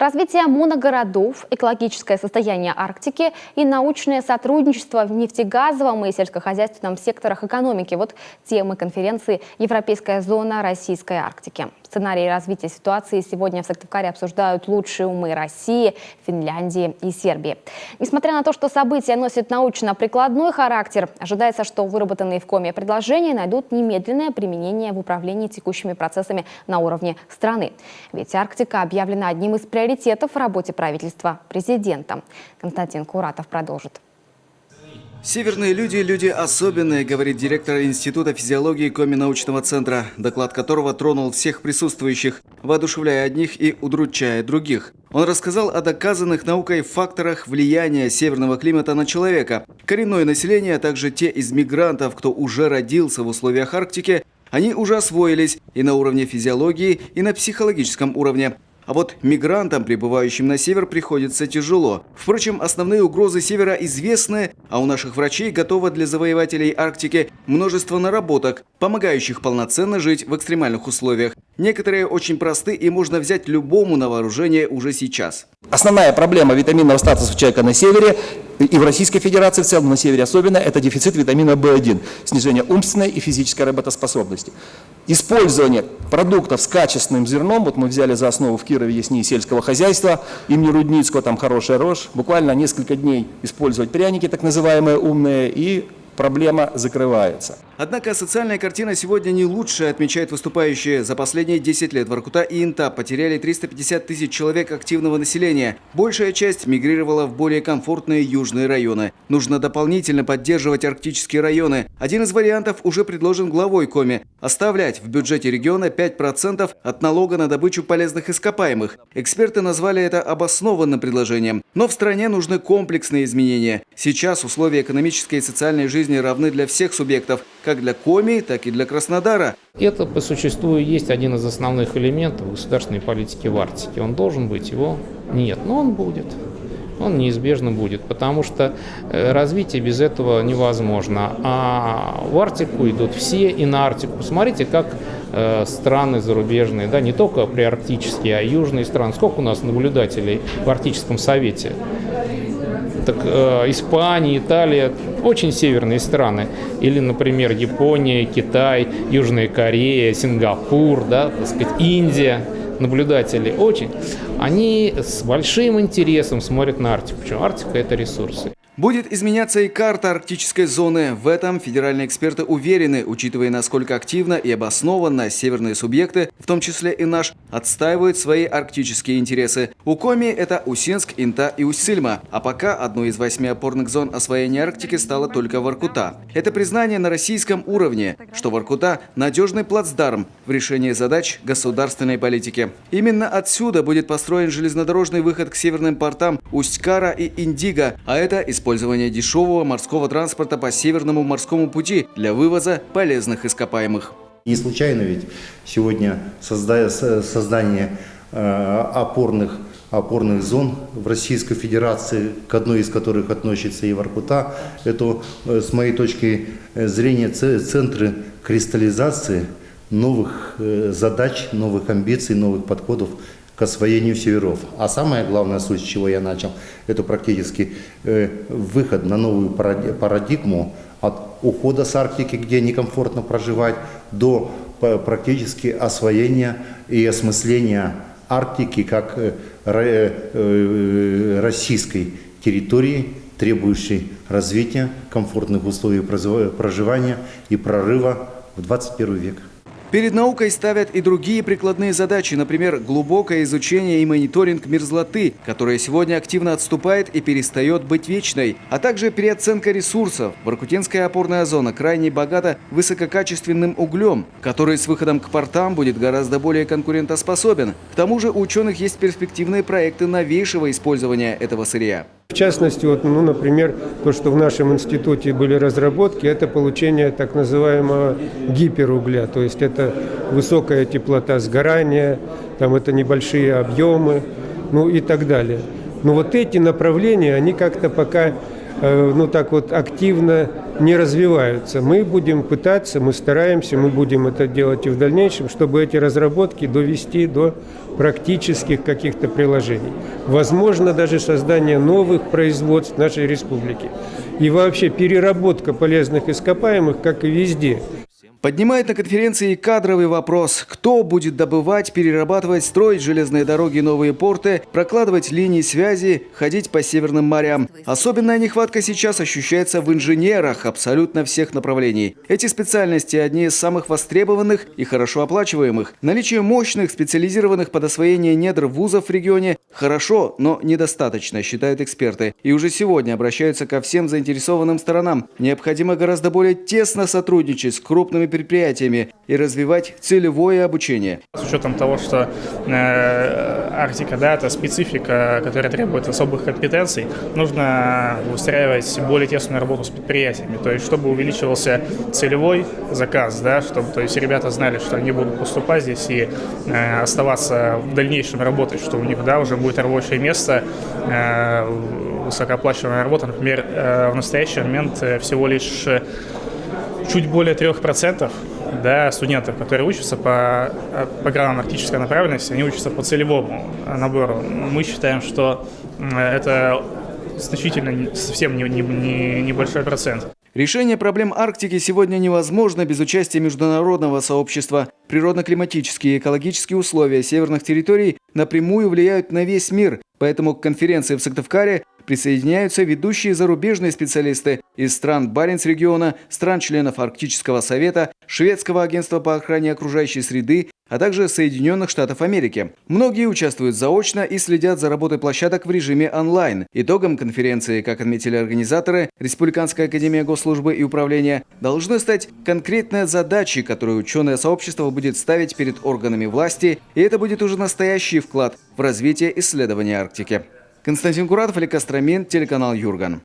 Развитие моногородов, экологическое состояние Арктики и научное сотрудничество в нефтегазовом и сельскохозяйственном секторах экономики – вот темы конференции «Европейская зона российской Арктики». Сценарии развития ситуации сегодня в Сыктывкаре обсуждают лучшие умы России, Финляндии и Сербии. Несмотря на то, что события носят научно-прикладной характер, ожидается, что выработанные в Коми предложения найдут немедленное применение в управлении текущими процессами на уровне страны. Ведь Арктика объявлена одним из приоритетов в работе правительства президента. Константин Куратов продолжит. Северные люди – люди особенные, говорит директор Института физиологии Коми научного центра, доклад которого тронул всех присутствующих, воодушевляя одних и удручая других. Он рассказал о доказанных наукой факторах влияния северного климата на человека. Коренное население, а также те из мигрантов, кто уже родился в условиях Арктики, они уже освоились и на уровне физиологии, и на психологическом уровне. А вот мигрантам, прибывающим на север, приходится тяжело. Впрочем, основные угрозы севера известны, а у наших врачей готово для завоевателей Арктики множество наработок, помогающих полноценно жить в экстремальных условиях. Некоторые очень просты и можно взять любому на вооружение уже сейчас. Основная проблема витаминного статуса человека на севере и в Российской Федерации в целом, на севере особенно, это дефицит витамина В1, снижение умственной и физической работоспособности. Использование продуктов с качественным зерном, вот мы взяли за основу в Кирове есть НИИ сельского хозяйства, имени Рудницкого, там хорошая рожь, буквально несколько дней использовать пряники, так называемые умные, и проблема закрывается. Однако социальная картина сегодня не лучшая, отмечают выступающие. За последние 10 лет Воркута и Интап потеряли 350 тысяч человек активного населения. Большая часть мигрировала в более комфортные южные районы. Нужно дополнительно поддерживать арктические районы. Один из вариантов уже предложен главой Коми – оставлять в бюджете региона 5% от налога на добычу полезных ископаемых. Эксперты назвали это обоснованным предложением. Но в стране нужны комплексные изменения. Сейчас условия экономической и социальной жизни равны для всех субъектов, как для Коми, так и для Краснодара. Это по существу и есть один из основных элементов государственной политики в Арктике. Он должен быть, его нет, но он будет. Он неизбежно будет, потому что развитие без этого невозможно. А в Арктику идут все, и на Арктику. Посмотрите, как страны зарубежные, да, не только приарктические, а южные страны. Сколько у нас наблюдателей в Арктическом совете? Так Испания, Италия, очень северные страны. Или, например, Япония, Китай, Южная Корея, Сингапур, да, так сказать, Индия. Наблюдатели очень. Они с большим интересом смотрят на Арктику. Почему? Арктика – это ресурсы. Будет изменяться и карта арктической зоны. В этом федеральные эксперты уверены, учитывая, насколько активно и обоснованно северные субъекты, в том числе и наш, отстаивают свои арктические интересы. У Коми это Усинск, Инта и Усть-Сыльма. А пока одной из 8 опорных зон освоения Арктики стала только Воркута. Это признание на российском уровне, что Воркута – надежный плацдарм в решении задач государственной политики. Именно отсюда будет построен железнодорожный выход к северным портам Усть-Кара и Индиго, а это использование дешевого морского транспорта по Северному морскому пути для вывоза полезных ископаемых. Не случайно ведь сегодня создание опорных зон в Российской Федерации, к одной из которых относится и Воркута, это, с моей точки зрения, центры кристаллизации новых задач, новых амбиций, новых подходов к освоению северов. А самое главное, суть, с чего я начал, это практически выход на новую парадигму от ухода с Арктики, где некомфортно проживать, до практически освоения и осмысления Арктики как российской территории, требующей развития, комфортных условий проживания и прорыва в 21 век. Перед наукой ставят и другие прикладные задачи, например, глубокое изучение и мониторинг мерзлоты, которая сегодня активно отступает и перестает быть вечной, а также переоценка ресурсов. Воркутинская опорная зона крайне богата высококачественным углем, который с выходом к портам будет гораздо более конкурентоспособен. К тому же у ученых есть перспективные проекты новейшего использования этого сырья. В частности, например, то, что в нашем институте были разработки, это получение так называемого гиперугля, то есть это высокая теплота сгорания, там это небольшие объемы, и так далее. Но вот эти направления, они как-то пока ну так вот активно не развиваются. Мы будем пытаться, мы стараемся, мы будем это делать и в дальнейшем, чтобы эти разработки довести до практических каких-то приложений. Возможно, даже создание новых производств в нашей республике. И вообще переработка полезных ископаемых, как и везде. Поднимает на конференции кадровый вопрос. Кто будет добывать, перерабатывать, строить железные дороги и новые порты, прокладывать линии связи, ходить по северным морям? Особенная нехватка сейчас ощущается в инженерах абсолютно всех направлений. Эти специальности одни из самых востребованных и хорошо оплачиваемых. Наличие мощных, специализированных под освоение недр вузов в регионе хорошо, но недостаточно, считают эксперты. И уже сегодня обращаются ко всем заинтересованным сторонам. Необходимо гораздо более тесно сотрудничать с крупными предприятиями и развивать целевое обучение. С учетом того, что Арктика, да, это специфика, которая требует особых компетенций, нужно устраивать более тесную работу с предприятиями, то есть чтобы увеличивался целевой заказ, да, чтобы, то есть ребята знали, что они будут поступать здесь и оставаться в дальнейшем работать, что у них, да, уже будет рабочее место, высокооплачиваемая работа. Например, в настоящий момент всего лишь чуть более 3%, да, студентов, которые учатся по программам арктической направленности, они учатся по целевому набору. Мы считаем, что это значительно совсем небольшой процент. Решение проблем Арктики сегодня невозможно без участия международного сообщества. Природно-климатические и экологические условия северных территорий напрямую влияют на весь мир, поэтому к конференции в Сыктывкаре присоединяются ведущие зарубежные специалисты из стран Баренц-региона, стран-членов Арктического совета, Шведского агентства по охране окружающей среды, а также Соединенных Штатов Америки. Многие участвуют заочно и следят за работой площадок в режиме онлайн. Итогом конференции, как отметили организаторы, Республиканская академия госслужбы и управления, должны стать конкретные задачи, которые ученое сообщество будет ставить перед органами власти, и это будет уже настоящий вклад в развитие исследования Арктики. Константин Куратов, Олег Костромин, телеканал Юрган.